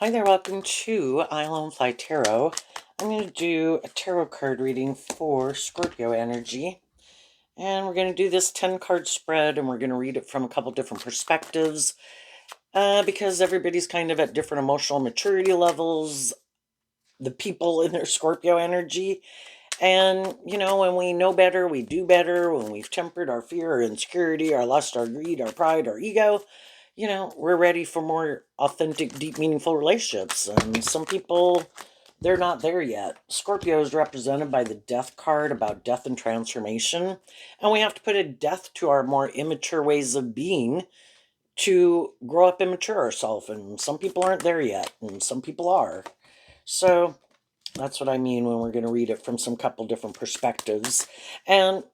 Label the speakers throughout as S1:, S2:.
S1: Hi there, welcome to Island Fly Tarot. I'm going to do a tarot card reading for Scorpio energy. And we're going to do this 10 card spread, and we're going to read it from a couple different perspectives because everybody's kind of at different emotional maturity levels, the people in their Scorpio energy. And, when we know better, we do better. When we've tempered our fear, our insecurity, our lust, our greed, our pride, our ego, we're ready for more authentic, deep, meaningful relationships. And some people, they're not there yet. Scorpio is represented by the death card about death and transformation. And we have to put a death to our more immature ways of being to grow up and mature ourselves. And some people aren't there yet, and some people are. So that's what I mean when we're going to read it from some couple different perspectives. And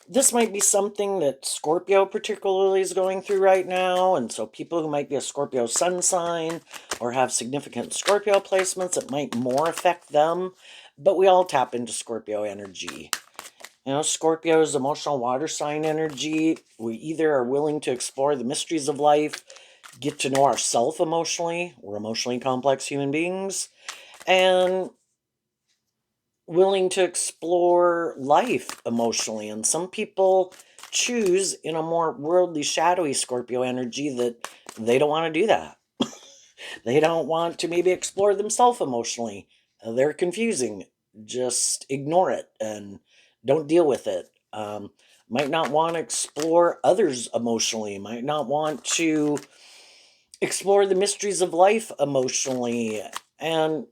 S1: this might be something that Scorpio particularly is going through right now. And so people who might be a Scorpio sun sign or have significant Scorpio placements, it might more affect them. But we all tap into Scorpio energy. Scorpio is emotional water sign energy. We either are willing to explore the mysteries of life, get to know ourselves emotionally. We're emotionally complex human beings. And willing to explore life emotionally. And some people choose in a more worldly, shadowy Scorpio energy that they don't want to do that. They don't want to maybe explore themselves emotionally. They're confusing. Just ignore it and don't deal with it. Might not want to explore others emotionally. Might not want to explore the mysteries of life emotionally. And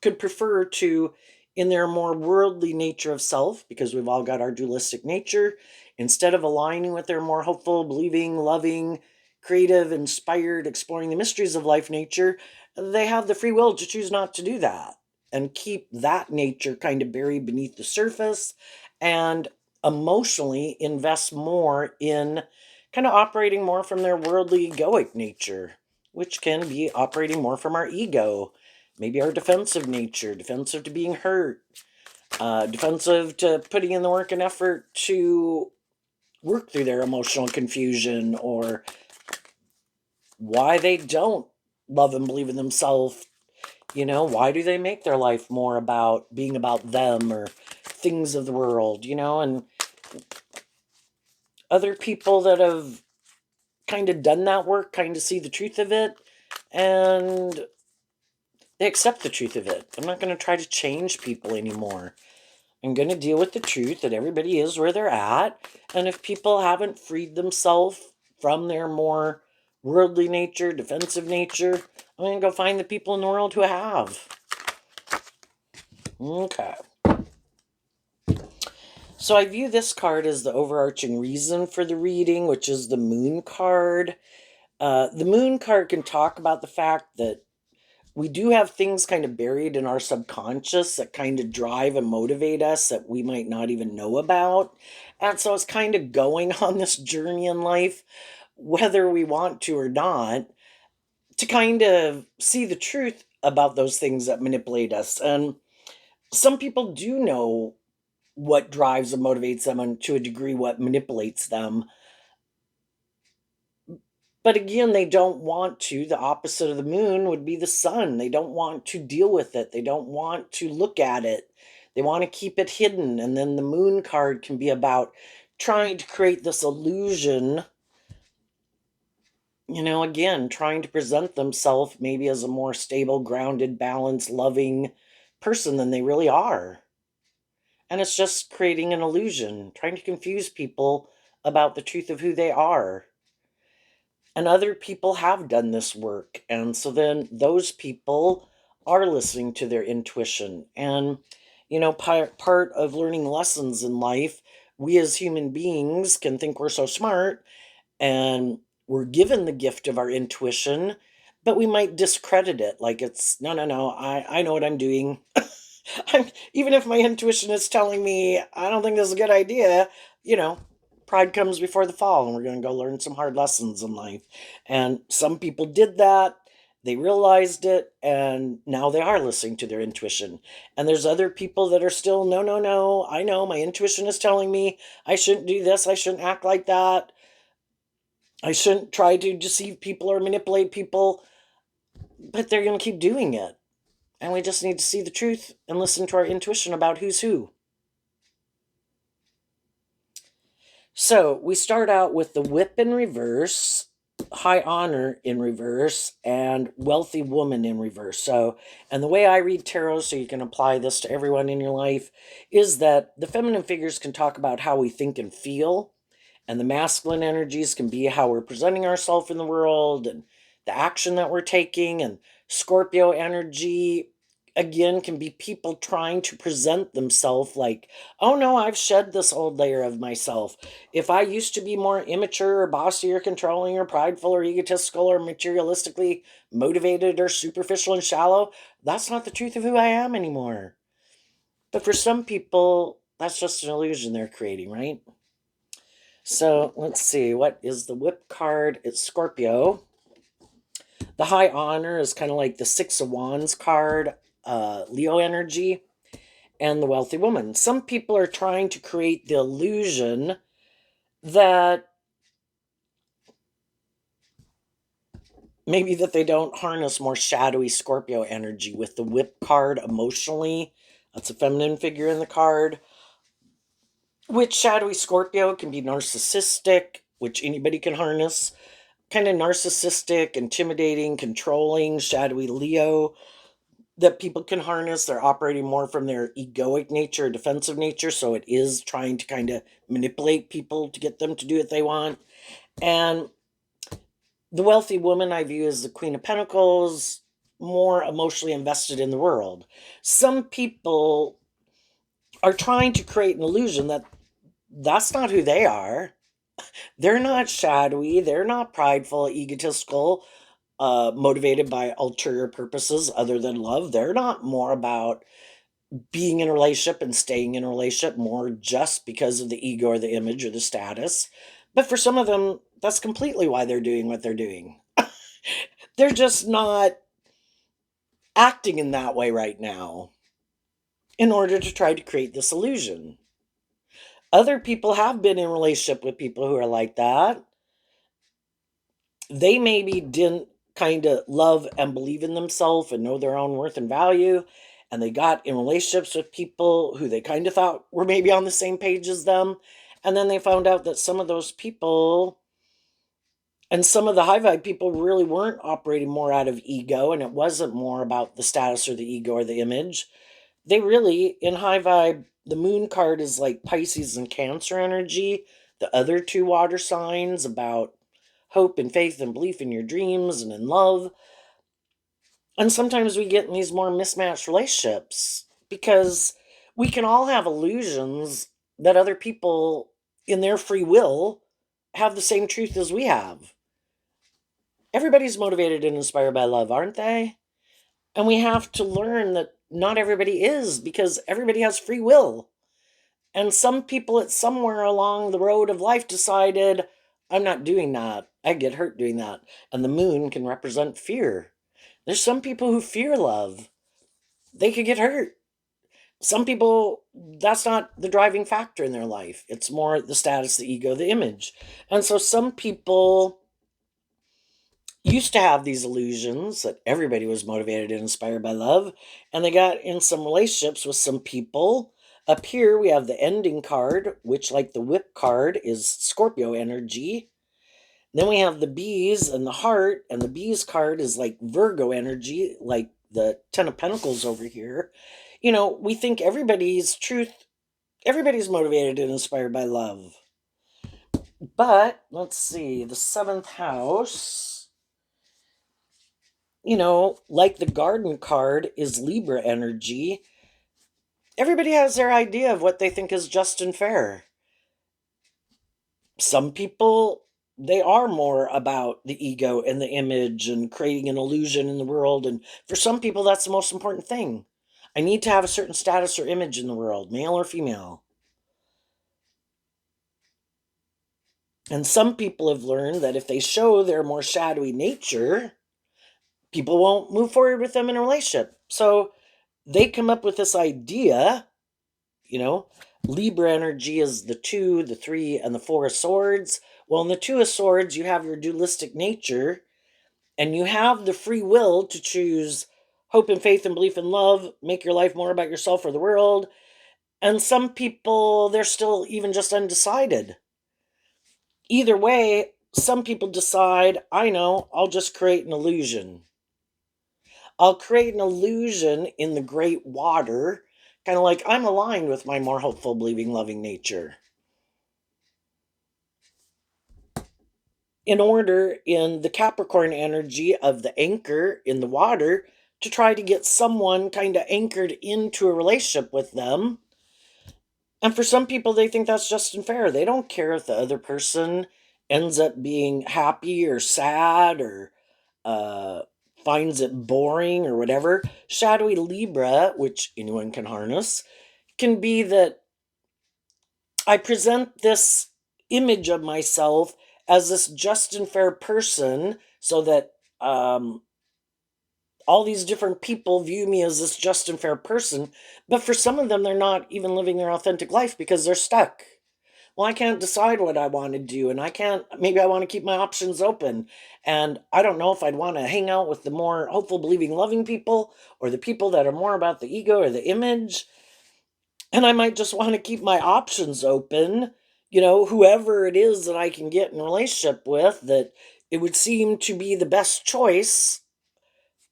S1: could prefer to, in their more worldly nature of self, because we've all got our dualistic nature, instead of aligning with their more hopeful, believing, loving, creative, inspired, exploring the mysteries of life nature, they have the free will to choose not to do that and keep that nature kind of buried beneath the surface and emotionally invest more in kind of operating more from their worldly egoic nature, which can be operating more from our ego. Maybe our defensive nature, defensive to being hurt, defensive to putting in the work and effort to work through their emotional confusion, or why they don't love and believe in themselves. Why do they make their life more about being about them or things of the world, and other people that have kind of done that work kind of see the truth of it and they accept the truth of it. I'm not going to try to change people anymore. I'm going to deal with the truth that everybody is where they're at. And if people haven't freed themselves from their more worldly nature, defensive nature, I'm going to go find the people in the world who have. Okay. So I view this card as the overarching reason for the reading, which is the Moon card. The Moon card can talk about the fact that we do have things kind of buried in our subconscious that kind of drive and motivate us that we might not even know about. And so it's kind of going on this journey in life, whether we want to or not, to kind of see the truth about those things that manipulate us. And some people do know what drives and motivates them, and to a degree, what manipulates them. But again, they don't want to. The opposite of the moon would be the sun. They don't want to deal with it. They don't want to look at it. They want to keep it hidden. And then the moon card can be about trying to create this illusion, again, trying to present themselves maybe as a more stable, grounded, balanced, loving person than they really are. And it's just creating an illusion, trying to confuse people about the truth of who they are. And other people have done this work. And so then those people are listening to their intuition. And, part of learning lessons in life, we as human beings can think we're so smart and we're given the gift of our intuition, but we might discredit it. Like it's, no, no, no, I know what I'm doing. Even if my intuition is telling me, I don't think this is a good idea, you know, pride comes before the fall, and we're going to go learn some hard lessons in life. And some people did that. They realized it, and now they are listening to their intuition. And there's other people that are still, no, no, no, I know my intuition is telling me I shouldn't do this. I shouldn't act like that. I shouldn't try to deceive people or manipulate people. but they're going to keep doing it. And we just need to see the truth and listen to our intuition about who's who. So we start out with the whip in reverse, high honor in reverse, and wealthy woman in reverse. So, and the way I read tarot, so you can apply this to everyone in your life, is that the feminine figures can talk about how we think and feel, and the masculine energies can be how we're presenting ourselves in the world and the action that we're taking. And Scorpio energy, again, can be people trying to present themselves like, oh no, I've shed this old layer of myself. If I used to be more immature or bossy or controlling or prideful or egotistical or materialistically motivated or superficial and shallow, that's not the truth of who I am anymore. But for some people, that's just an illusion they're creating, right? So let's see, what is the whip card? It's Scorpio. The high honor is kind of like the Six of Wands card, Leo energy, and the wealthy woman. Some people are trying to create the illusion that maybe that they don't harness more shadowy Scorpio energy with the whip card emotionally. That's a feminine figure in the card. Which shadowy Scorpio can be narcissistic, which anybody can harness. Kind of narcissistic, intimidating, controlling, shadowy Leo that people can harness. They're operating more from their egoic nature, defensive nature, so it is trying to kind of manipulate people to get them to do what they want. And the wealthy woman I view as the Queen of Pentacles, more emotionally invested in the world. Some people are trying to create an illusion that that's not who they are. They're not shadowy, they're not prideful, egotistical, motivated by ulterior purposes other than love. They're not more about being in a relationship and staying in a relationship more just because of the ego or the image or the status. But for some of them, that's completely why they're doing what they're doing. They're just not acting in that way right now in order to try to create this illusion. Other people have been in relationship with people who are like that. They maybe didn't kind of love and believe in themselves and know their own worth and value. And they got in relationships with people who they kind of thought were maybe on the same page as them. And then they found out that some of those people and some of the high vibe people really weren't operating more out of ego. And it wasn't more about the status or the ego or the image. They really, in high vibe, the moon card is like Pisces and Cancer energy. The other two water signs about hope and faith and belief in your dreams and in love. And sometimes we get in these more mismatched relationships because we can all have illusions that other people, in their free will, have the same truth as we have. Everybody's motivated and inspired by love, aren't they? And we have to learn that not everybody is because everybody has free will. And some people at somewhere along the road of life decided, I'm not doing that. I get hurt doing that. And the moon can represent fear. There's some people who fear love. They could get hurt. Some people, that's not the driving factor in their life. It's more the status, the ego, the image. And so some people used to have these illusions that everybody was motivated and inspired by love, and they got in some relationships with some people. Up here, we have the ending card, which, like the whip card, is Scorpio energy. Then we have the bees and the heart, and the bees card is like Virgo energy, like the Ten of Pentacles over here. You know, we think everybody's motivated and inspired by love. But let's see, the seventh house, like the garden card is Libra energy. Everybody has their idea of what they think is just and fair. Some people, they are more about the ego and the image and creating an illusion in the world. And for some people, that's the most important thing. I need to have a certain status or image in the world, male or female. And some people have learned that if they show their more shadowy nature, people won't move forward with them in a relationship. So they come up with this idea, you know, Libra energy is the 2, the 3, and the 4 of swords. Well, in the 2 of swords, you have your dualistic nature. And you have the free will to choose hope and faith and belief in love, make your life more about yourself or the world. And some people, they're still even just undecided. Either way, some people decide, I know, I'll just create an illusion. I'll create an illusion in the great water, kind of like I'm aligned with my more hopeful, believing, loving nature. In order, in the Capricorn energy of the anchor in the water, to try to get someone kind of anchored into a relationship with them. And for some people, they think that's just and fair. They don't care if the other person ends up being happy or sad or uh, finds it boring or whatever. Shadowy Libra, which anyone can harness, can be that I present this image of myself as this just and fair person so that all these different people view me as this just and fair person. But for some of them, they're not even living their authentic life because they're stuck. Well, I can't decide what I want to do, and I can't, maybe I want to keep my options open. And I don't know if I'd want to hang out with the more hopeful, believing, loving people or the people that are more about the ego or the image. And I might just want to keep my options open, whoever it is that I can get in a relationship with that it would seem to be the best choice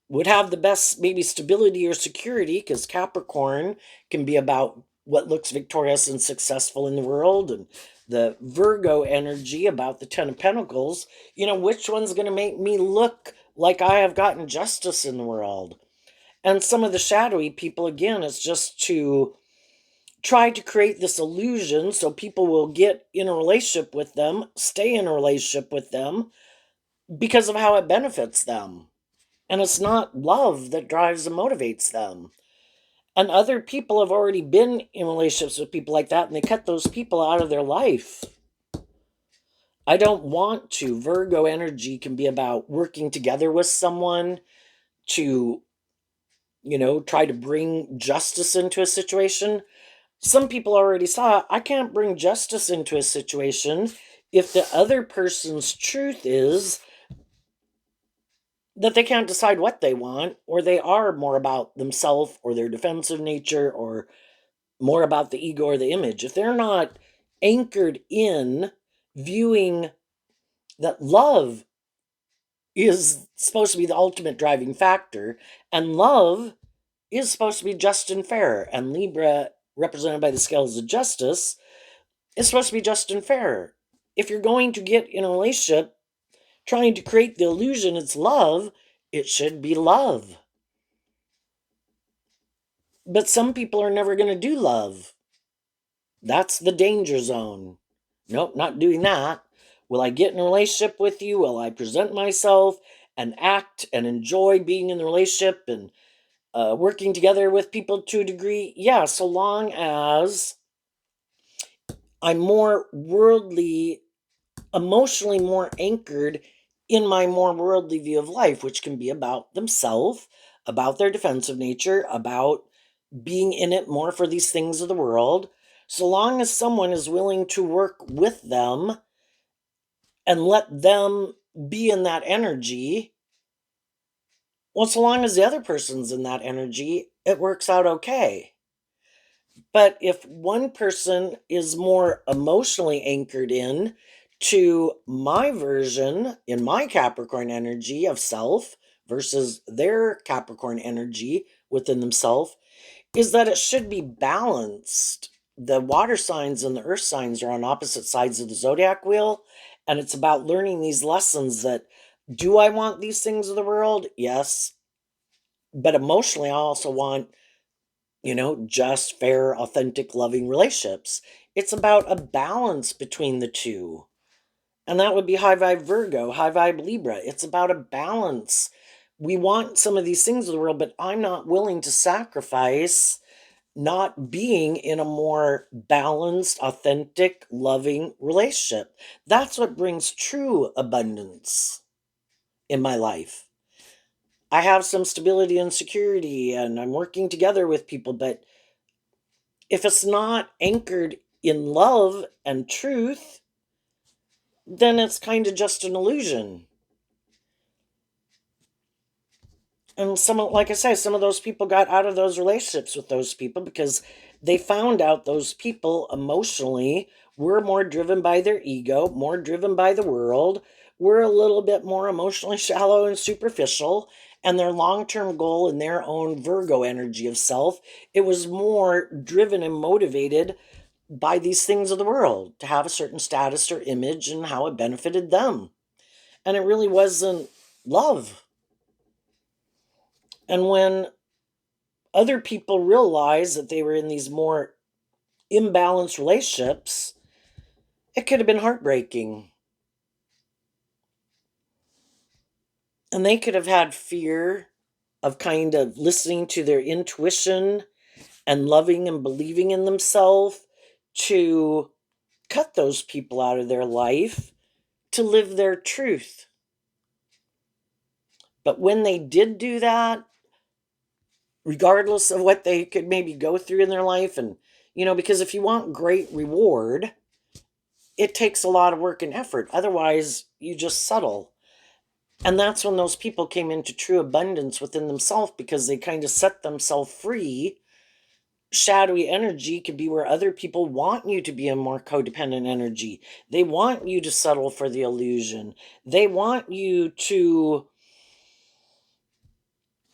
S1: would have the best maybe stability or security, because Capricorn can be about what looks victorious and successful in the world, and the Virgo energy about the Ten of Pentacles, which one's going to make me look like I have gotten justice in the world. And some of the shadowy people, again, it's just to try to create this illusion so people will get in a relationship with them, stay in a relationship with them because of how it benefits them. And it's not love that drives and motivates them. And other people have already been in relationships with people like that and they cut those people out of their life. I don't want to. Virgo energy can be about working together with someone to, try to bring justice into a situation. Some people already saw I can't bring justice into a situation if the other person's truth is that they can't decide what they want, or they are more about themselves or their defensive nature, or more about the ego or the image. If they're not anchored in viewing that love is supposed to be the ultimate driving factor, and love is supposed to be just and fair, and Libra, represented by the scales of justice, is supposed to be just and fair. If you're going to get in a relationship trying to create the illusion it's love, it should be love. But some people are never going to do love. That's the danger zone. Nope, not doing that. Will I get in a relationship with you? Will I present myself and act and enjoy being in the relationship and working together with people to a degree? Yeah, so long as I'm more worldly, emotionally more anchored in my more worldly view of life, which can be about themselves, about their defensive nature, about being in it more for these things of the world. So long as someone is willing to work with them and let them be in that energy, well, so long as the other person's in that energy, it works out okay. But if one person is more emotionally anchored in to my version in my Capricorn energy of self versus their Capricorn energy within themselves, is that it should be balanced. The water signs and the earth signs are on opposite sides of the zodiac wheel, and it's about learning these lessons that, do I want these things of the world? Yes. But emotionally, I also want, just fair, authentic, loving relationships. It's about a balance between the two. And that would be high vibe Virgo, high vibe Libra. It's about a balance. We want some of these things of the world, but I'm not willing to sacrifice not being in a more balanced, authentic, loving relationship. That's what brings true abundance in my life. I have some stability and security, and I'm working together with people, but if it's not anchored in love and truth, then it's kind of just an illusion. And like I say, some of those people got out of those relationships with those people because they found out those people emotionally were more driven by their ego, more driven by the world, were a little bit more emotionally shallow and superficial, and their long-term goal in their own Virgo energy of self, it was more driven and motivated by these things of the world to have a certain status or image and how it benefited them. And it really wasn't love. And when other people realized that they were in these more imbalanced relationships, it could have been heartbreaking. And they could have had fear of kind of listening to their intuition and loving and believing in themselves to cut those people out of their life to live their truth. But when they did do that, regardless of what they could maybe go through in their life, and, because if you want great reward, it takes a lot of work and effort. Otherwise, you just settle. And that's when those people came into true abundance within themselves because they kind of set themselves free. Shadowy energy can be where other people want you to be a more codependent energy. They want you to settle for the illusion. They want you to,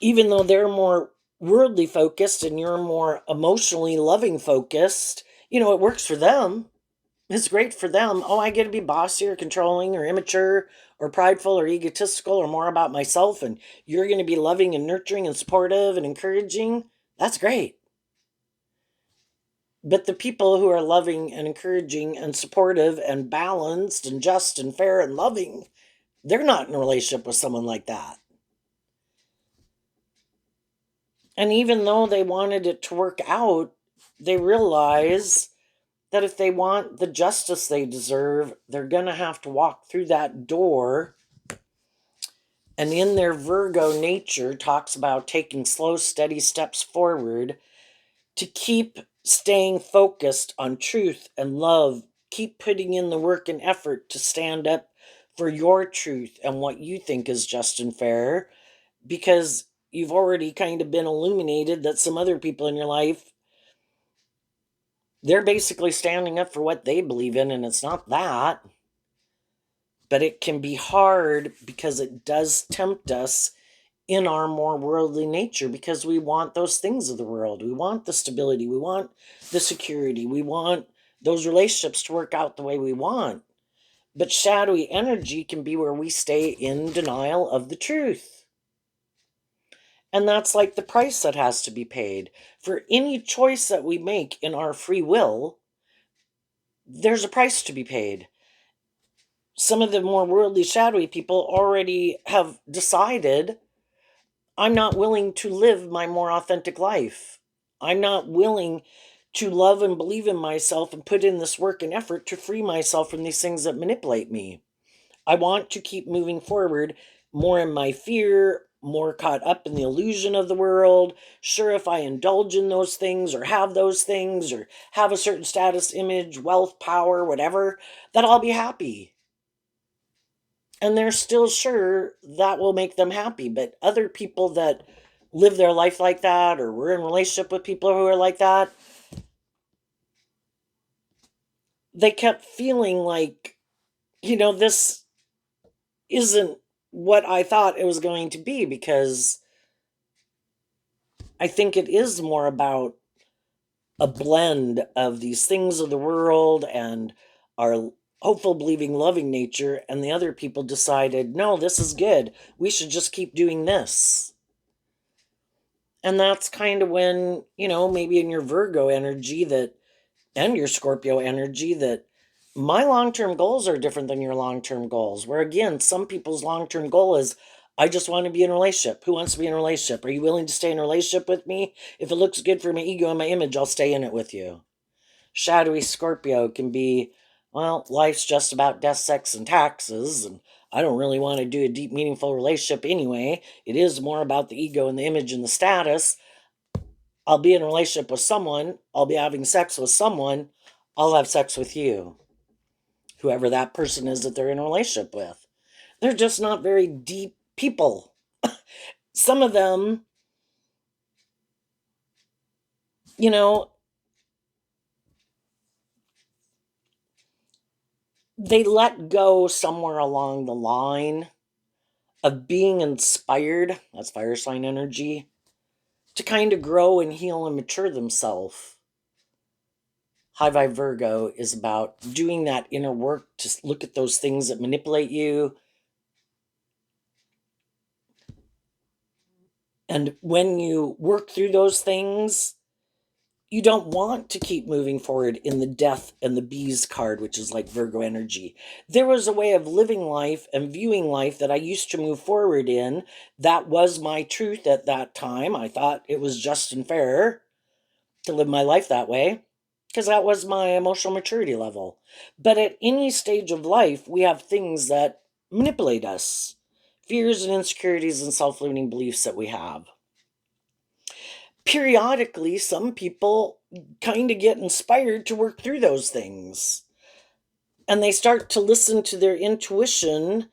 S1: even though they're more worldly focused and you're more emotionally loving focused, it works for them. It's great for them. Oh, I get to be bossy or controlling or immature or prideful or egotistical or more about myself, and you're going to be loving and nurturing and supportive and encouraging. That's great. But the people who are loving and encouraging and supportive and balanced and just and fair and loving, they're not in a relationship with someone like that. And even though they wanted it to work out, they realize that if they want the justice they deserve, they're going to have to walk through that door. And in their Virgo nature, talks about taking slow, steady steps forward to keep staying focused on truth and love. Keep putting in the work and effort to stand up for your truth and what you think is just and fair, because you've already kind of been illuminated that some other people in your life, they're basically standing up for what they believe in, and it's not that. But it can be hard because it does tempt us in our more worldly nature, because we want those things of the world. We want the stability. We want the security. We want those relationships to work out the way we want. But shadowy energy can be where we stay in denial of the truth. And that's like the price that has to be paid. For any choice that we make in our free will, there's a price to be paid. Some of the more worldly, shadowy people already have decided, I'm not willing to live my more authentic life. I'm not willing to love and believe in myself and put in this work and effort to free myself from these things that manipulate me. I want to keep moving forward more in my fear, more caught up in the illusion of the world. Sure, if I indulge in those things or have those things or have a certain status, image, wealth, power, whatever, that I'll be happy. And they're still sure that will make them happy. But other people that live their life like that, or we're in relationship with people who are like that, they kept feeling like, this isn't what I thought it was going to be, because I think it is more about a blend of these things of the world and our hopeful, believing, loving nature. And the other people decided, no, this is good. We should just keep doing this. And that's kind of when, maybe in your Virgo energy that, and your Scorpio energy, that my long-term goals are different than your long-term goals. Where again, some people's long-term goal is, I just want to be in a relationship. Who wants to be in a relationship? Are you willing to stay in a relationship with me? If it looks good for my ego and my image, I'll stay in it with you. Shadowy Scorpio can be, well, life's just about death, sex, and taxes, and I don't really want to do a deep, meaningful relationship anyway. It is more about the ego and the image and the status. I'll be in a relationship with someone. I'll be having sex with someone. I'll have sex with you. Whoever that person is that they're in a relationship with. They're just not very deep people. some of them, you know, they let go somewhere along the line of being inspired, that's fire sign energy, to kind of grow and heal and mature themselves. High Vibe Virgo is about doing that inner work to look at those things that manipulate you. And when you work through those things, you don't want to keep moving forward in the death and the bees card, which is like Virgo energy. There was a way of living life and viewing life that I used to move forward in. That was my truth at that time. I thought it was just and fair to live my life that way because that was my emotional maturity level. But at any stage of life, we have things that manipulate us, fears and insecurities and self limiting beliefs that we have. Periodically, some people kind of get inspired to work through those things. And they start to listen to their intuition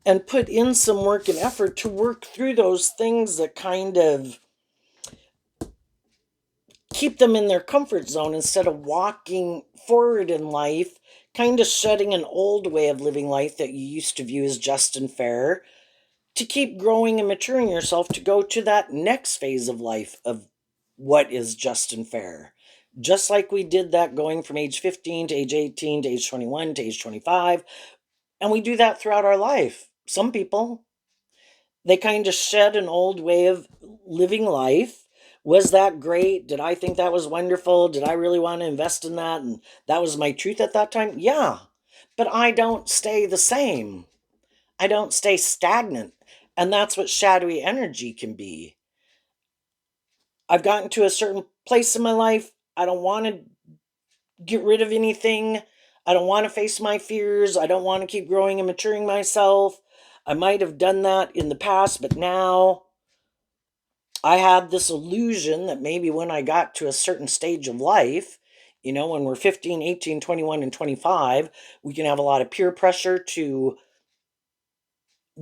S1: and put in some work and effort to work through those things that kind of keep them in their comfort zone instead of walking forward in life, kind of shedding an old way of living life that you used to view as just and fair, to keep growing and maturing yourself to go to that next phase of life of what is just and fair. Just like we did that going from age 15 to age 18 to age 21 to age 25. And we do that throughout our life. Some people, they kind of shed an old way of living life. Was that great? Did I think that was wonderful? Did I really want to invest in that? And that was my truth at that time? Yeah. But I don't stay the same. I don't stay stagnant. And that's what shadowy energy can be. I've gotten to a certain place in my life. I don't want to get rid of anything. I don't want to face my fears. I don't want to keep growing and maturing myself. I might have done that in the past, but now I have this illusion that maybe when I got to a certain stage of life, when we're 15, 18, 21, and 25, we can have a lot of peer pressure to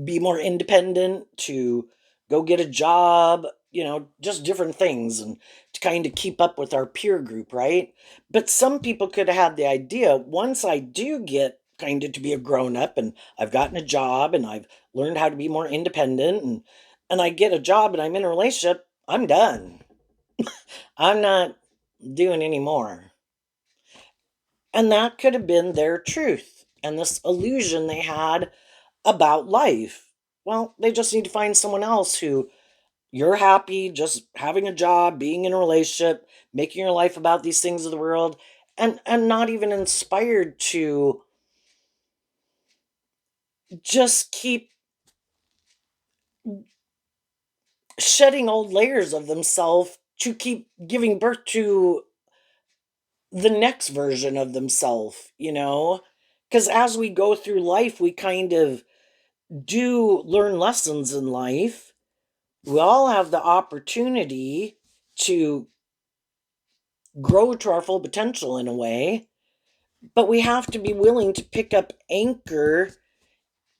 S1: be more independent, to go get a job, just different things and to kind of keep up with our peer group, right? But some people could have had the idea once I do get kind of to be a grown up and I've gotten a job and I've learned how to be more independent and I get a job and I'm in a relationship, I'm done. I'm not doing any more. And that could have been their truth and this illusion they had about life. Well, they just need to find someone else who you're happy just having a job, being in a relationship, making your life about these things of the world, and not even inspired to just keep shedding old layers of themselves to keep giving birth to the next version of themselves, Because as we go through life, we kind of do learn lessons in life. We all have the opportunity to grow to our full potential in a way, but we have to be willing to pick up anchor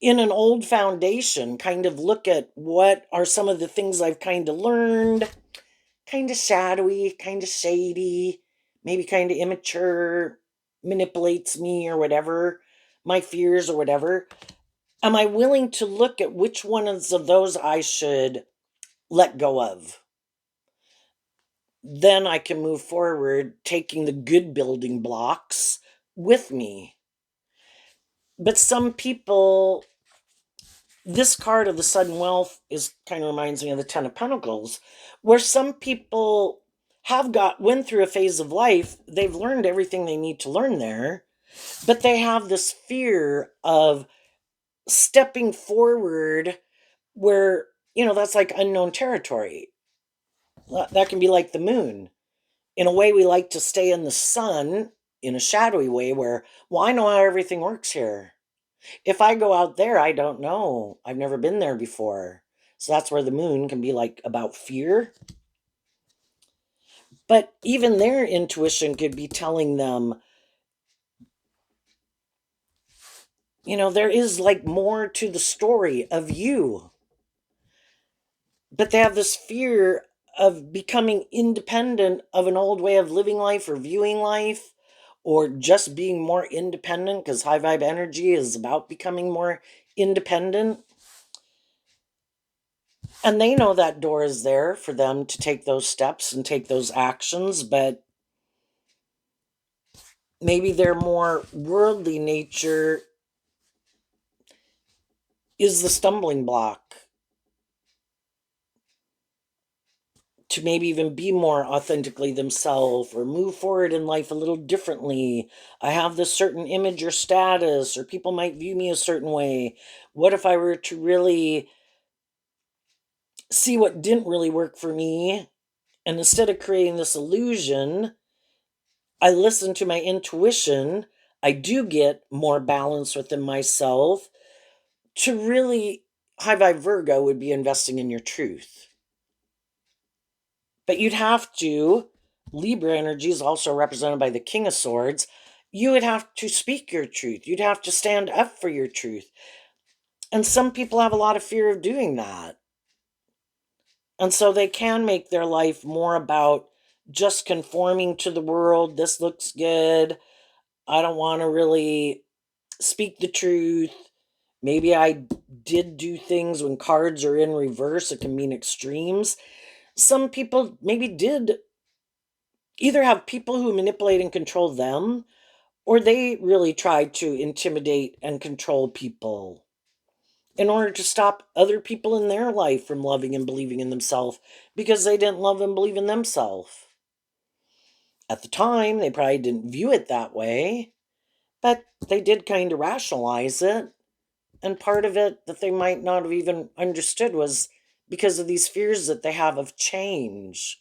S1: in an old foundation, kind of look at what are some of the things I've kind of learned, kind of shadowy, kind of shady, maybe kind of immature, manipulates me or whatever, my fears or whatever. Am I willing to look at which ones of those I should let go of? Then I can move forward, taking the good building blocks with me. But some people, this card of the sudden wealth is kind of reminds me of the Ten of Pentacles, where some people went through a phase of life, they've learned everything they need to learn there, but they have this fear of stepping forward where, that's like unknown territory. That can be like the moon. In a way, we like to stay in the sun in a shadowy way where, well, I know how everything works here. If I go out there, I don't know. I've never been there before. So that's where the moon can be like about fear. But even their intuition could be telling them, there is like more to the story of you. But they have this fear of becoming independent of an old way of living life or viewing life, or just being more independent, because high vibe energy is about becoming more independent. And they know that door is there for them to take those steps and take those actions, but maybe their more worldly nature is the stumbling block to maybe even be more authentically themselves or move forward in life a little differently. I have this certain image or status, or people might view me a certain way. What if I were to really see what didn't really work for me? And instead of creating this illusion, I listen to my intuition. I do get more balance within myself. To really, high vibe Virgo would be investing in your truth. But you'd have to, Libra energy is also represented by the King of Swords. You would have to speak your truth. You'd have to stand up for your truth. And some people have a lot of fear of doing that. And so they can make their life more about just conforming to the world. This looks good. I don't want to really speak the truth. Maybe I did do things when cards are in reverse, it can mean extremes. Some people maybe did either have people who manipulate and control them, or they really tried to intimidate and control people in order to stop other people in their life from loving and believing in themselves because they didn't love and believe in themselves. At the time, they probably didn't view it that way, but they did kind of rationalize it. And part of it that they might not have even understood was because of these fears that they have of change,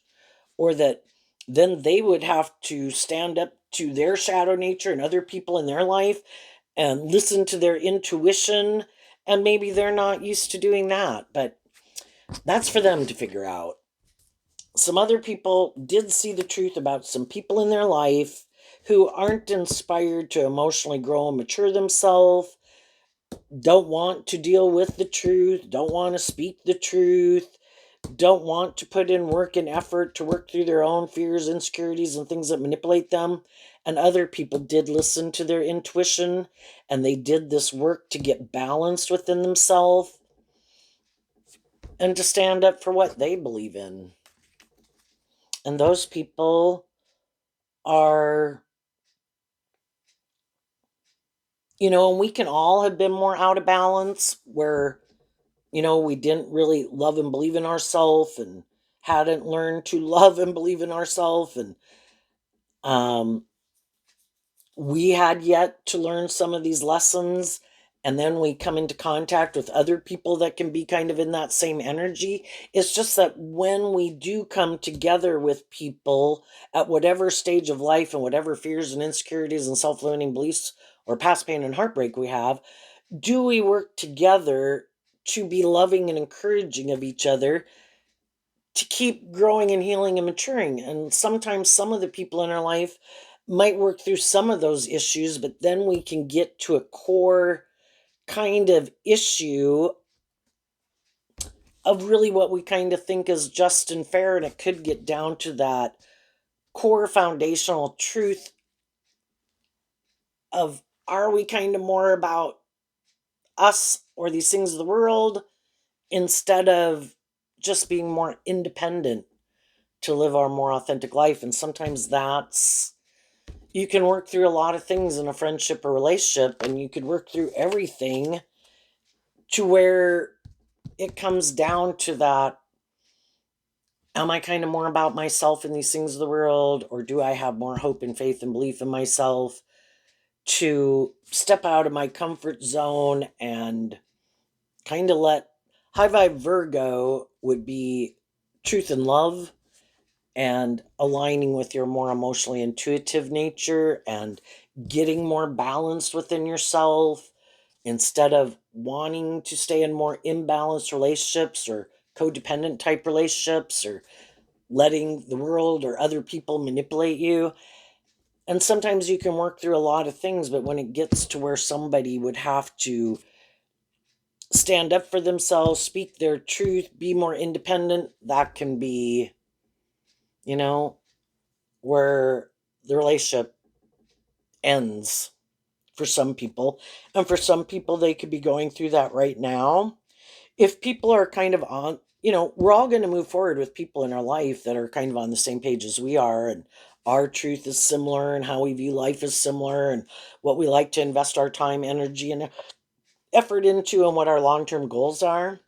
S1: or that then they would have to stand up to their shadow nature and other people in their life and listen to their intuition. And maybe they're not used to doing that, but that's for them to figure out. Some other people did see the truth about some people in their life who aren't inspired to emotionally grow and mature themselves, don't want to deal with the truth, don't want to speak the truth, don't want to put in work and effort to work through their own fears, insecurities, and things that manipulate them. And other people did listen to their intuition and they did this work to get balanced within themselves and to stand up for what they believe in. And those people are, and we can all have been more out of balance where, we didn't really love and believe in ourselves and hadn't learned to love and believe in ourselves. And um, we had yet to learn some of these lessons. And then we come into contact with other people that can be kind of in that same energy. It's just that when we do come together with people at whatever stage of life and whatever fears and insecurities and self limiting beliefs or past pain and heartbreak we have, do we work together to be loving and encouraging of each other to keep growing and healing and maturing? And sometimes some of the people in our life might work through some of those issues, but then we can get to a core kind of issue of really what we kind of think is just and fair. And it could get down to that core foundational truth of, are we kind of more about us or these things of the world instead of just being more independent to live our more authentic life? And sometimes that's, you can work through a lot of things in a friendship or relationship, and you could work through everything to where it comes down to that, am I kind of more about myself and these things of the world, or do I have more hope and faith and belief in myself to step out of my comfort zone and kind of let, high vibe Virgo would be truth and love and aligning with your more emotionally intuitive nature and getting more balanced within yourself instead of wanting to stay in more imbalanced relationships or codependent type relationships or letting the world or other people manipulate you. And sometimes you can work through a lot of things, but when it gets to where somebody would have to stand up for themselves, speak their truth, be more independent. That can be, you know, where the relationship ends for some people. And for some people, they could be going through that right now. If people are kind of on, we're all going to move forward with people in our life that are kind of on the same page as we are, and our truth is similar, and how we view life is similar, and what we like to invest our time, energy, and effort into, and what our long-term goals are.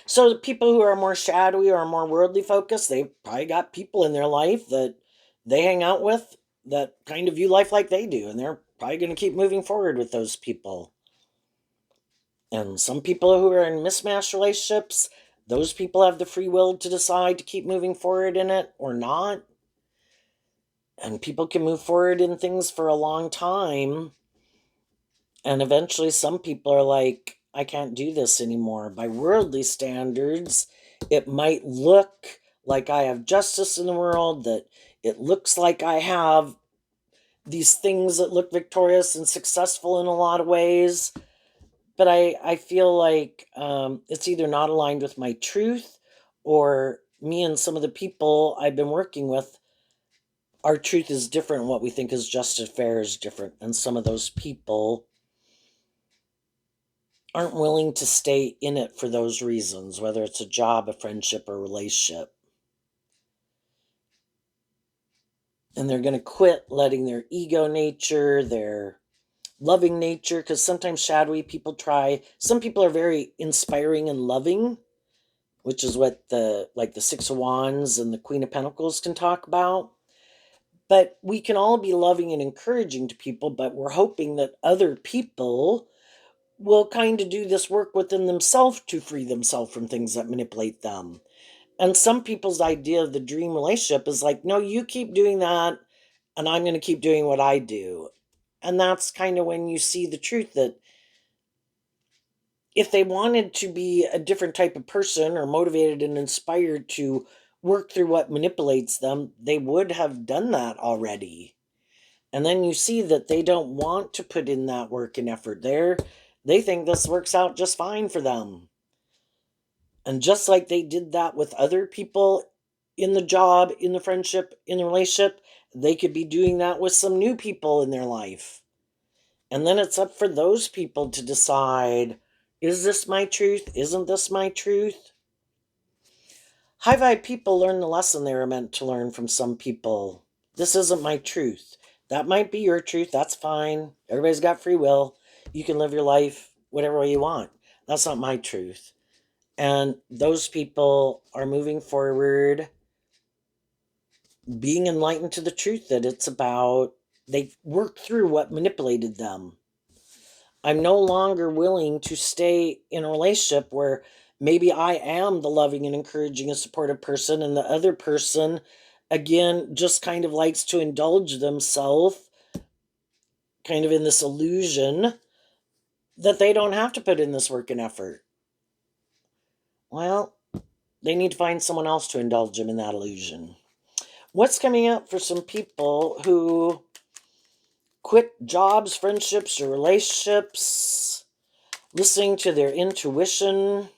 S1: So the people who are more shadowy or more worldly focused, they probably got people in their life that they hang out with that kind of view life like they do, and they're probably going to keep moving forward with those people. And some people who are in mismatched relationships, those people have the free will to decide to keep moving forward in it or not. And people can move forward in things for a long time. And eventually, some people are like, I can't do this anymore. By worldly standards, it might look like I have justice in the world, that it looks like I have these things that look victorious and successful in a lot of ways. But I feel like it's either not aligned with my truth, or me and some of the people I've been working with, our truth is different. What we think is just and fair is different. And some of those people aren't willing to stay in it for those reasons, whether it's a job, a friendship, or a relationship. And they're going to quit letting their ego nature, their loving nature, because sometimes shadowy people some people are very inspiring and loving, which is what the Six of Wands and the Queen of Pentacles can talk about. But we can all be loving and encouraging to people, but we're hoping that other people will kind of do this work within themselves to free themselves from things that manipulate them. And some people's idea of the dream relationship is like, no, you keep doing that, and I'm going to keep doing what I do. And that's kind of when you see the truth, that if they wanted to be a different type of person, or motivated and inspired to work through what manipulates them, they would have done that already. And then you see that they don't want to put in that work and effort. They think this works out just fine for them. And just like they did that with other people in the job, in the friendship, in the relationship, they could be doing that with some new people in their life. And then it's up for those people to decide, is this my truth? Isn't this my truth? High vibe people learn the lesson they were meant to learn from some people. This isn't my truth. That might be your truth. That's fine. Everybody's got free will. You can live your life whatever way you want. That's not my truth. And those people are moving forward, being enlightened to the truth that it's about, they work through what manipulated them. I'm no longer willing to stay in a relationship where maybe I am the loving and encouraging and supportive person, and the other person, again, just kind of likes to indulge themselves kind of in this illusion that they don't have to put in this work and effort. Well, they need to find someone else to indulge them in that illusion. What's coming up for some people who quit jobs, friendships, or relationships, listening to their intuition,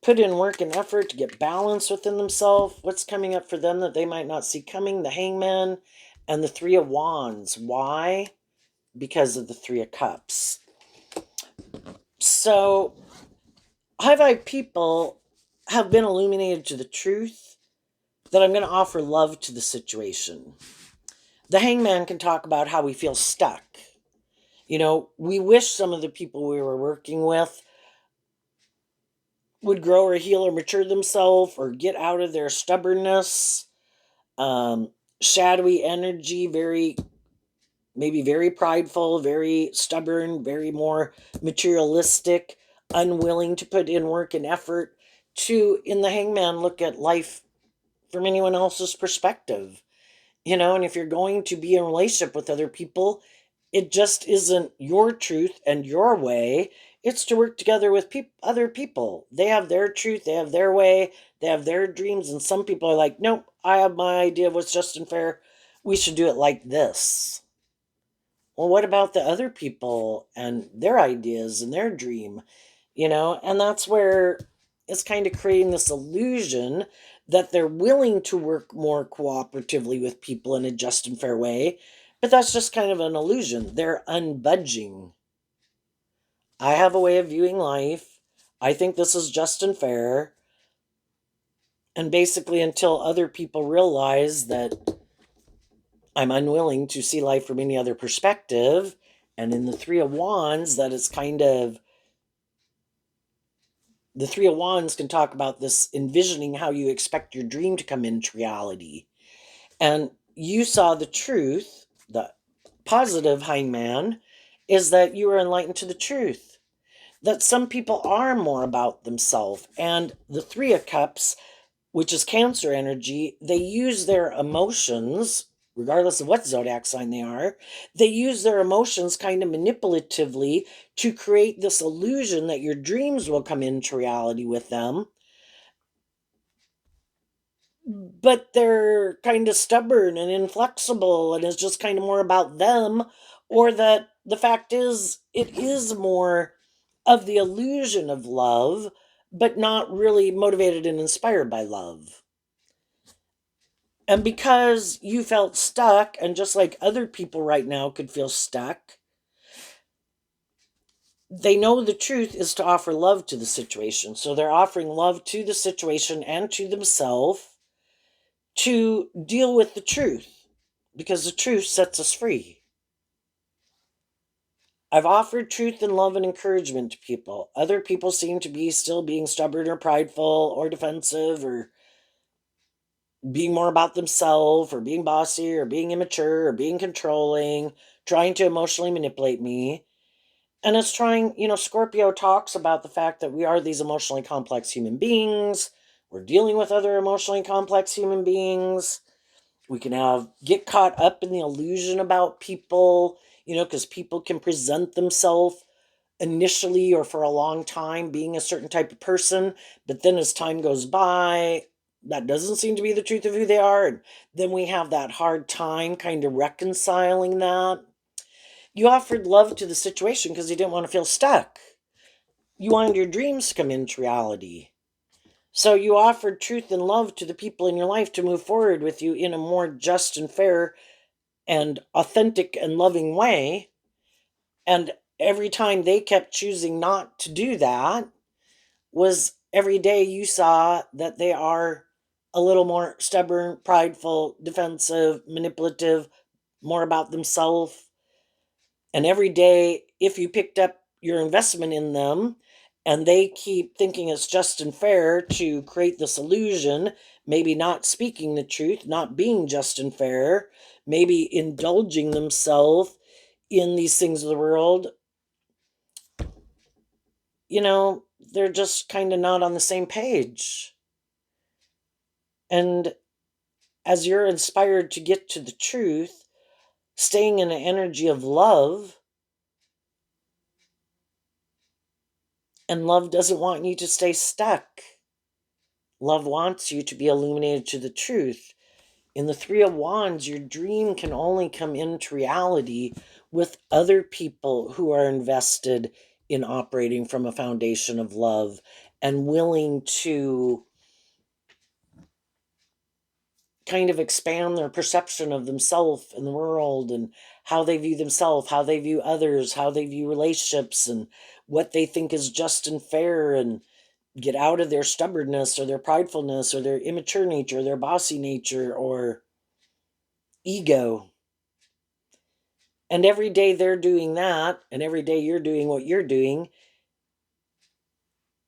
S1: put in work and effort to get balance within themselves? What's coming up for them that they might not see coming? The Hangman and the Three of Wands. Why? Because of the Three of Cups. So, high vibe people have been illuminated to the truth that I'm going to offer love to the situation. The Hangman can talk about how we feel stuck. We wish some of the people we were working with would grow or heal or mature themselves, or get out of their stubbornness, shadowy energy, maybe very prideful, very stubborn, very more materialistic, unwilling to put in work and effort to, in the Hangman, look at life from anyone else's perspective. And if you're going to be in a relationship with other people, it just isn't your truth and your way. It's to work together with other people. They have their truth, they have their way, they have their dreams, and some people are like, nope, I have my idea of what's just and fair. We should do it like this. Well, what about the other people and their ideas and their dream? And that's where it's kind of creating this illusion that they're willing to work more cooperatively with people in a just and fair way, but that's just kind of an illusion. They're unbudging. I have a way of viewing life. I think this is just and fair. And basically, until other people realize that I'm unwilling to see life from any other perspective, and in the Three of Wands, that is kind of the Three of Wands can talk about this envisioning how you expect your dream to come into reality. And you saw the truth, the positive hangman is that you are enlightened to the truth. That some people are more about themselves. And the Three of Cups, which is Cancer energy, they use their emotions, regardless of what zodiac sign they are, they use their emotions kind of manipulatively to create this illusion that your dreams will come into reality with them. But they're kind of stubborn and inflexible, and it's just kind of more about them, or that the fact is, it is more of the illusion of love, but not really motivated and inspired by love. And because you felt stuck, and just like other people right now could feel stuck, they know the truth is to offer love to the situation. So they're offering love to the situation and to themselves to deal with the truth, because the truth sets us free. I've offered truth and love and encouragement to people. Other people seem to be still being stubborn or prideful or defensive or being more about themselves or being bossy or being immature or being controlling, trying to emotionally manipulate me. And it's trying, Scorpio talks about the fact that we are these emotionally complex human beings. We're dealing with other emotionally complex human beings. We can get caught up in the illusion about people, because people can present themselves initially or for a long time being a certain type of person, but then as time goes by, that doesn't seem to be the truth of who they are, and then we have that hard time kind of reconciling that. You offered love to the situation because you didn't want to feel stuck. You wanted your dreams to come into reality. So you offered truth and love to the people in your life to move forward with you in a more just and fair and authentic and loving way. And every time they kept choosing not to do that was every day you saw that they are a little more stubborn, prideful, defensive, manipulative, more about themselves. And every day, if you picked up your investment in them and they keep thinking it's just and fair to create this illusion, maybe not speaking the truth, not being just and fair, maybe indulging themselves in these things of the world, they're just kind of not on the same page. And as you're inspired to get to the truth, staying in an energy of love, and love doesn't want you to stay stuck. Love wants you to be illuminated to the truth. In the Three of Wands, your dream can only come into reality with other people who are invested in operating from a foundation of love and willing to kind of expand their perception of themselves and the world and how they view themselves, how they view others, how they view relationships, and what they think is just and fair, and get out of their stubbornness or their pridefulness or their immature nature, or their bossy nature or ego. And every day they're doing that, and every day you're doing what you're doing,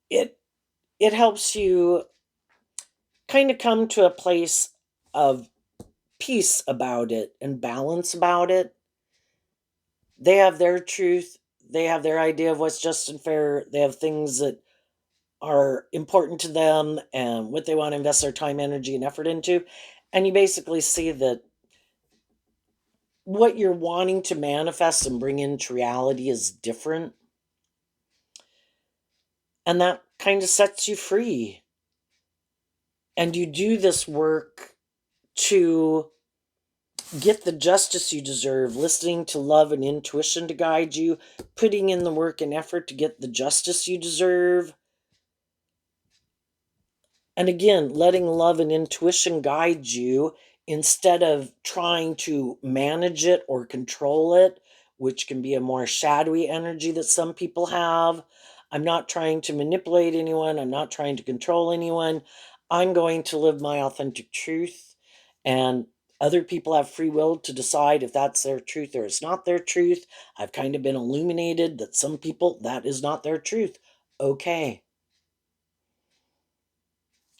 S1: it it helps you kind of come to a place of peace about it and balance about it. They have their truth, they have their idea of what's just and fair, they have things that are important to them and what they want to invest their time, energy, and effort into. And you basically see that what you're wanting to manifest and bring into reality is different. And that kind of sets you free. And you do this work to get the justice you deserve, listening to love and intuition to guide you, putting in the work and effort to get the justice you deserve. And again, letting love and intuition guide you instead of trying to manage it or control it, which can be a more shadowy energy that some people have. I'm not trying to manipulate anyone. I'm not trying to control anyone. I'm going to live my authentic truth. And other people have free will to decide if that's their truth or it's not their truth. I've kind of been illuminated that some people, that is not their truth. Okay.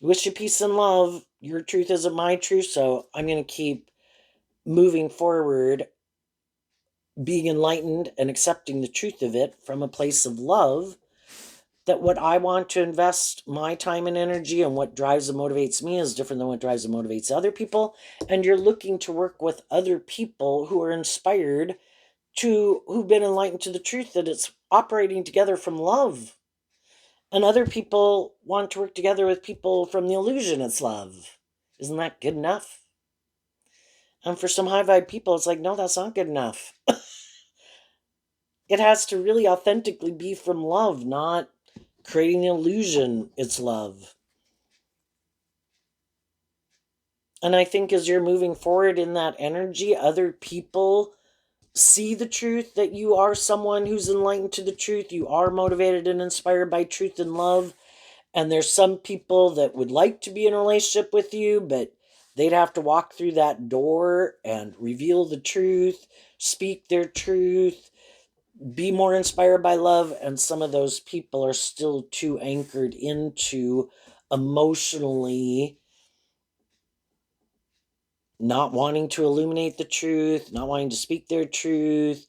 S1: Wish you peace and love. Your truth isn't my truth, so I'm going to keep moving forward, being enlightened and accepting the truth of it from a place of love. That what I want to invest my time and energy and what drives and motivates me is different than what drives and motivates other people. And you're looking to work with other people who are inspired who've been enlightened to the truth that it's operating together from love. And other people want to work together with people from the illusion it's love. Isn't that good enough? And for some high vibe people, it's like, no, that's not good enough. It has to really authentically be from love, not creating the illusion it's love. And I think as you're moving forward in that energy, other people see the truth that you are someone who's enlightened to the truth. You are motivated and inspired by truth and love. And there's some people that would like to be in a relationship with you, but they'd have to walk through that door and reveal the truth, speak their truth, be more inspired by love. And some of those people are still too anchored into emotionally not wanting to illuminate the truth, not wanting to speak their truth,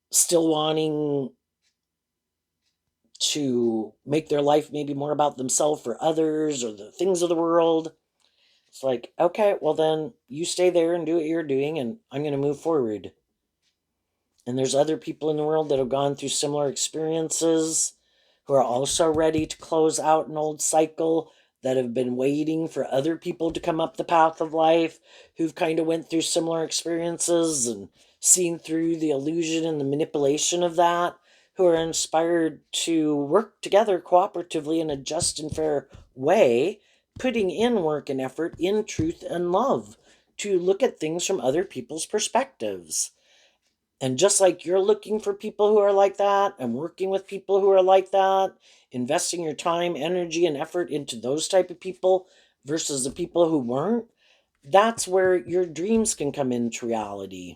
S1: still wanting to make their life maybe more about themselves or others or the things of the world. It's like, okay, well then you stay there and do what you're doing, and I'm going to move forward. And there's other people in the world that have gone through similar experiences who are also ready to close out an old cycle, that have been waiting for other people to come up the path of life, who've kind of went through similar experiences and seen through the illusion and the manipulation of that, who are inspired to work together cooperatively in a just and fair way, putting in work and effort in truth and love to look at things from other people's perspectives. And just like you're looking for people who are like that and working with people who are like that, investing your time, energy, and effort into those type of people versus the people who weren't, that's where your dreams can come into reality.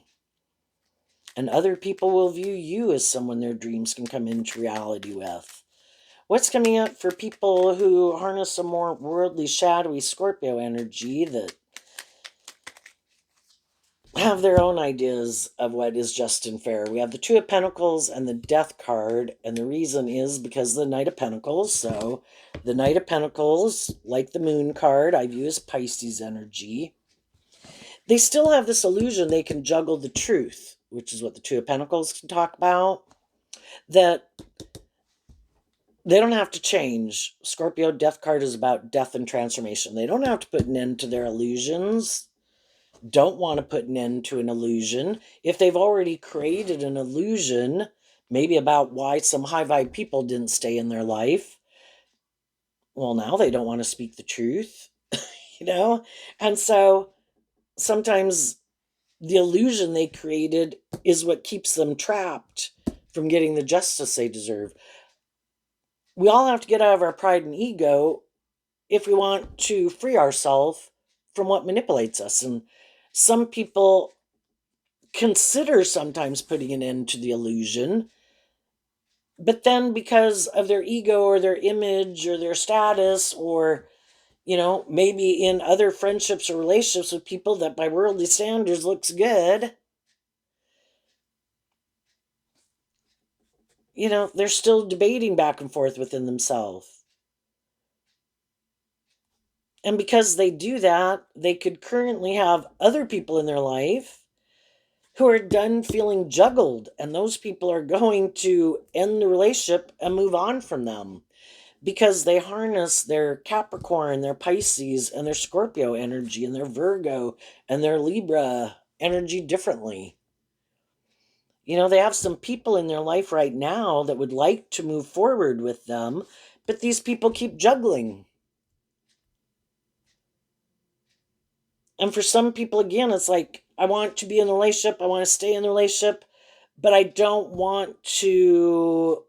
S1: And other people will view you as someone their dreams can come into reality with. What's coming up for people who harness a more worldly, shadowy Scorpio energy that have their own ideas of what is just and fair? We have the Two of Pentacles and the Death card, and the reason is because of the Knight of Pentacles. So the Knight of Pentacles, like the Moon card, I view as Pisces energy. They still have this illusion they can juggle the truth, which is what the Two of Pentacles can talk about, that they don't have to change. Scorpio Death card is about death and transformation. They don't have to put an end to their illusions, don't want to put an end to an illusion. If they've already created an illusion, maybe about why some high vibe people didn't stay in their life, well, now they don't want to speak the truth, you know? And so sometimes the illusion they created is what keeps them trapped from getting the justice they deserve. We all have to get out of our pride and ego if we want to free ourselves from what manipulates us. And some people consider sometimes putting an end to the illusion, but then because of their ego or their image or their status, or maybe in other friendships or relationships with people that by worldly standards looks good, they're still debating back and forth within themselves. And because they do that, they could currently have other people in their life who are done feeling juggled, and those people are going to end the relationship and move on from them because they harness their Capricorn, their Pisces, and their Scorpio energy, and their Virgo, and their Libra. energy differently. You know, they have some people in their life right now that would like to move forward with them, but these people keep juggling. And for some people, again, it's like, I want to be in the relationship, I want to stay in the relationship, but I don't want to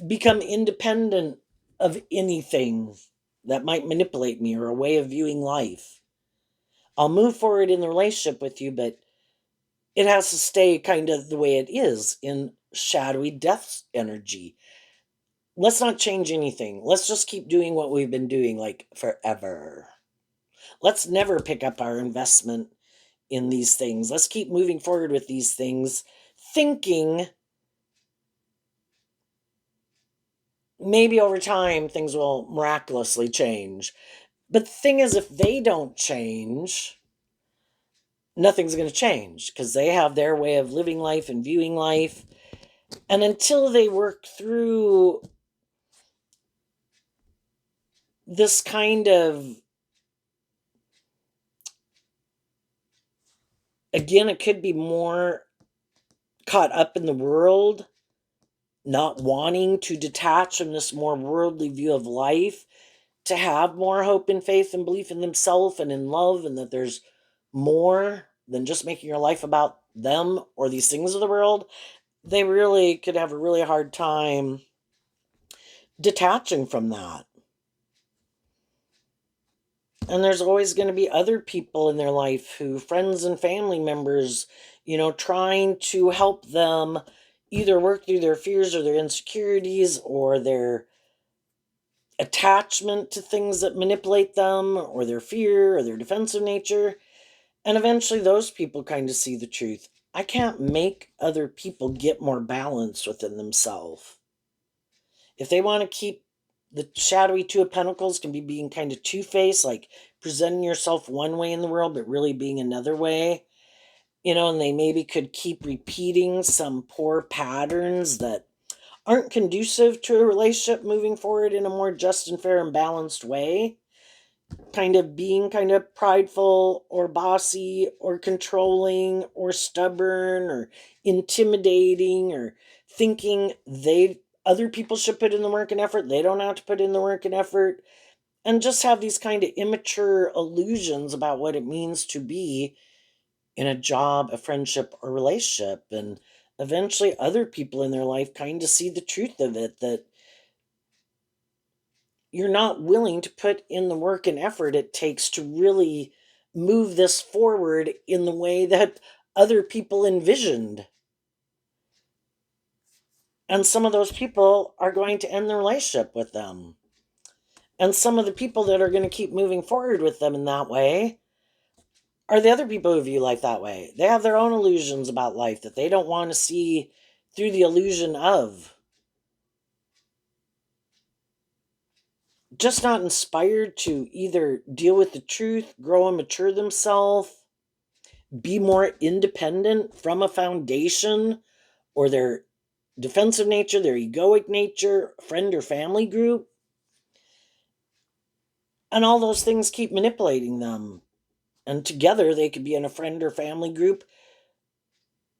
S1: become independent of anything that might manipulate me or a way of viewing life. I'll move forward in the relationship with you, but it has to stay kind of the way it is in shadowy death energy. Let's not change anything. Let's just keep doing what we've been doing like forever. Let's never pick up our investment in these things. Let's keep moving forward with these things, thinking maybe over time things will miraculously change. But the thing is, if they don't change, nothing's going to change because they have their way of living life and viewing life. And until they work through this kind of, again, it could be more caught up in the world, not wanting to detach from this more worldly view of life, to have more hope and faith and belief in themselves and in love, and that there's more than just making your life about them or these things of the world, they really could have a really hard time detaching from that. And there's always going to be other people in their life who, friends and family members, you know, trying to help them either work through their fears or their insecurities or their attachment to things that manipulate them or their fear or their defensive nature. And eventually those people kind of see the truth. I can't make other people get more balanced within themselves. If they want to keep the shadowy Two of Pentacles, can be being kind of two-faced, like presenting yourself one way in the world, but really being another way, you know, and they maybe could keep repeating some poor patterns that aren't conducive to a relationship moving forward in a more just and fair and balanced way. Kind of being kind of prideful or bossy or controlling or stubborn or intimidating or thinking they other people should put in the work and effort, they don't have to put in the work and effort, and just have these kind of immature illusions about what it means to be in a job, a friendship, or relationship. And eventually other people in their life kind of see the truth of it, that you're not willing to put in the work and effort it takes to really move this forward in the way that other people envisioned. And some of those people are going to end the relationship with them. And some of the people that are going to keep moving forward with them in that way are the other people who view life that way. They have their own illusions about life that they don't want to see through the illusion of. Just not inspired to either deal with the truth, grow and mature themselves, be more independent from a foundation or their defensive nature, their egoic nature, friend or family group. And all those things keep manipulating them. And together they could be in a friend or family group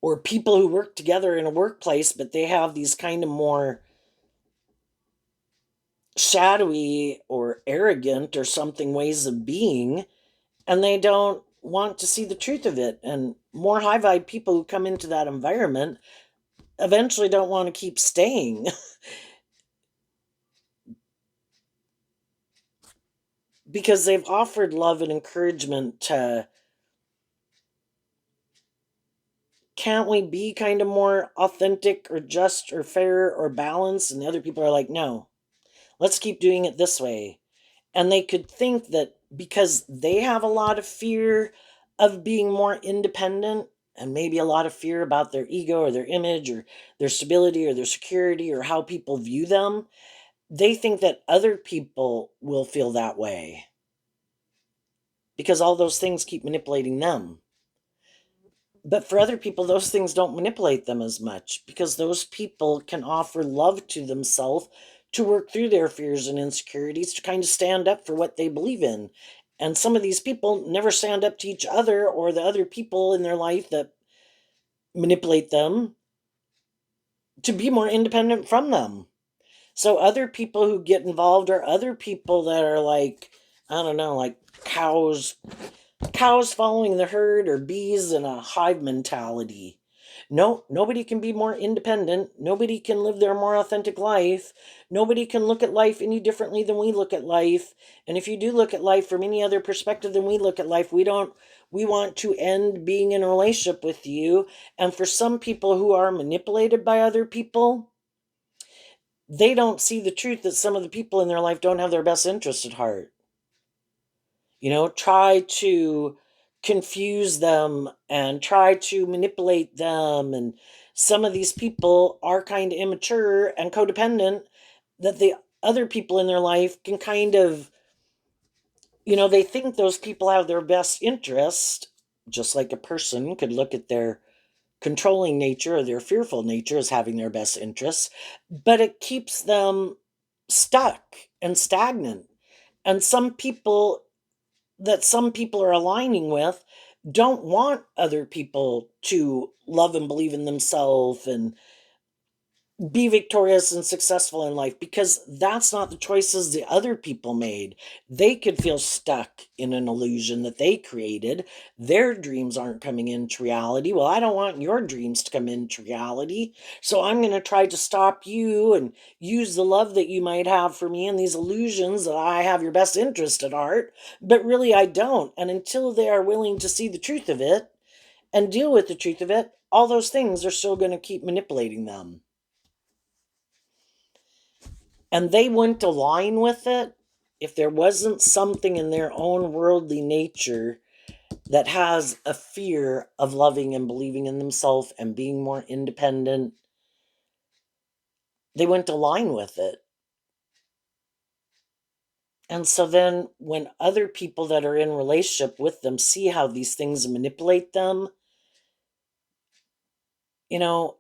S1: or people who work together in a workplace, but they have these kind of more shadowy or arrogant or something ways of being, and they don't want to see the truth of it. And more high vibe people who come into that environment eventually don't want to keep staying because they've offered love and encouragement to, can't we be kind of more authentic or just or fair or balanced? And the other people are like, no, let's keep doing it this way. And they could think that because they have a lot of fear of being more independent and maybe a lot of fear about their ego or their image or their stability or their security or how people view them, they think that other people will feel that way because all those things keep manipulating them. But for other people, those things don't manipulate them as much because those people can offer love to themselves to work through their fears and insecurities, to kind of stand up for what they believe in And some of these people never stand up to each other or the other people in their life that manipulate them to be more independent from them. So other people who get involved are other people that are like, I don't know, like cows following the herd or bees in a hive mentality. No, nobody can be more independent. Nobody can live their more authentic life. Nobody can look at life any differently than we look at life. And if you do look at life from any other perspective than we look at life, we want to end being in a relationship with you. And for some people who are manipulated by other people, they don't see the truth that some of the people in their life don't have their best interest at heart. Try to confuse them and try to manipulate them. And some of these people are kind of immature and codependent that the other people in their life can kind of, they think those people have their best interest, just like a person could look at their controlling nature or their fearful nature as having their best interests, but it keeps them stuck and stagnant. And some people are aligning with don't want other people to love and believe in themselves and be victorious and successful in life because that's not the choices the other people made. They could feel stuck in an illusion that they created. Their dreams aren't coming into reality. Well, I don't want your dreams to come into reality. So I'm going to try to stop you and use the love that you might have for me and these illusions that I have your best interest at heart. But really, I don't. And until they are willing to see the truth of it and deal with the truth of it, all those things are still going to keep manipulating them. And they wouldn't align with it if there wasn't something in their own worldly nature that has a fear of loving and believing in themselves and being more independent. They wouldn't align with it. And so then when other people that are in relationship with them see how these things manipulate them, you know,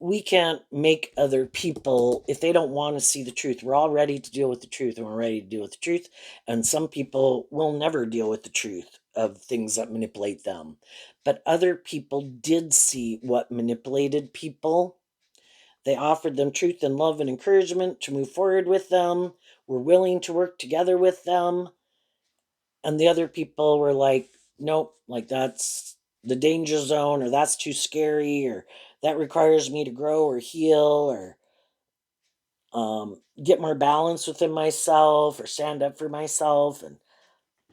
S1: we can't make other people, if they don't want to see the truth, we're all ready to deal with the truth and we're ready to deal with the truth. And some people will never deal with the truth of things that manipulate them. But other people did see what manipulated people. They offered them truth and love and encouragement to move forward with them, were willing to work together with them. And the other people were like, nope, like that's the danger zone, or that's too scary, or that requires me to grow or heal or get more balance within myself or stand up for myself and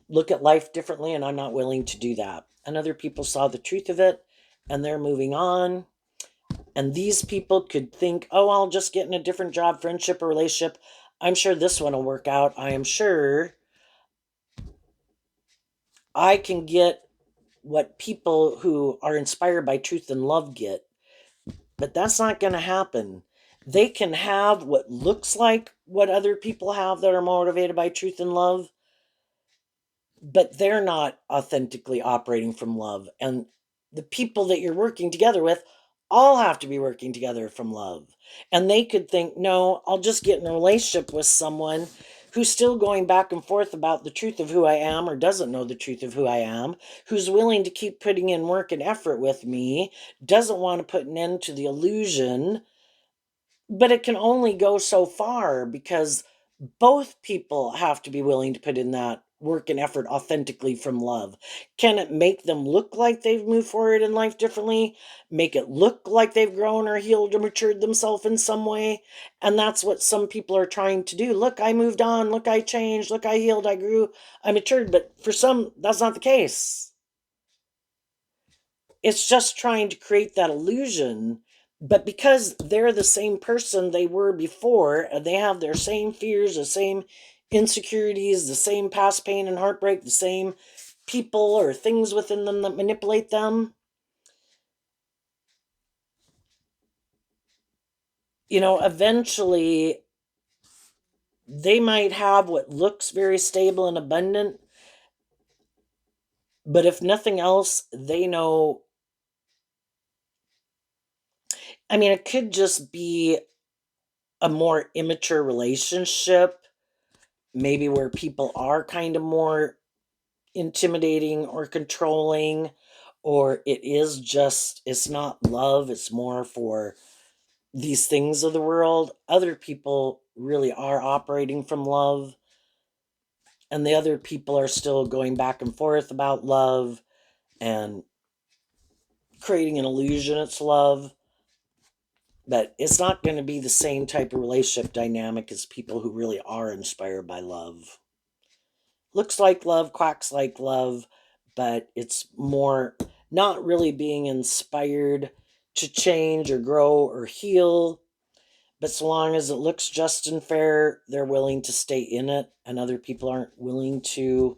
S1: look at life differently. And I'm not willing to do that. And other people saw the truth of it and they're moving on. And these people could think, oh, I'll just get in a different job, friendship, or relationship. I'm sure this one will work out. I am sure I can get what people who are inspired by truth and love get. But that's not going to happen. They can have what looks like what other people have that are motivated by truth and love, but they're not authentically operating from love. And the people that you're working together with all have to be working together from love. And they could think, no, I'll just get in a relationship with someone who's still going back and forth about the truth of who I am or doesn't know the truth of who I am, who's willing to keep putting in work and effort with me, doesn't want to put an end to the illusion. But it can only go so far because both people have to be willing to put in that work and effort authentically from love. Can it make them look like they've moved forward in life differently? Make it look like they've grown or healed or matured themselves in some way? And that's what some people are trying to do. Look, I moved on. Look, I changed. Look, I healed. I grew. I matured. But for some, that's not the case. It's just trying to create that illusion. But because they're the same person they were before, and they have their same fears, the same insecurities, the same past pain and heartbreak, the same people or things within them that manipulate them, eventually they might have what looks very stable and abundant, but if nothing else, they know. I mean, it could just be a more immature relationship maybe where people are kind of more intimidating or controlling, or it's not love, it's more for these things of the world. Other people really are operating from love, and the other people are still going back and forth about love and creating an illusion it's love. But it's not going to be the same type of relationship dynamic as people who really are inspired by love. Looks like love, quacks like love, but it's more not really being inspired to change or grow or heal. But so long as it looks just and fair, they're willing to stay in it, and other people aren't willing to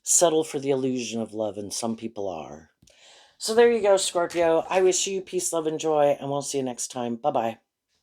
S1: settle for the illusion of love, and some people are. So there you go, Scorpio. I wish you peace, love, and joy, and we'll see you next time. Bye-bye.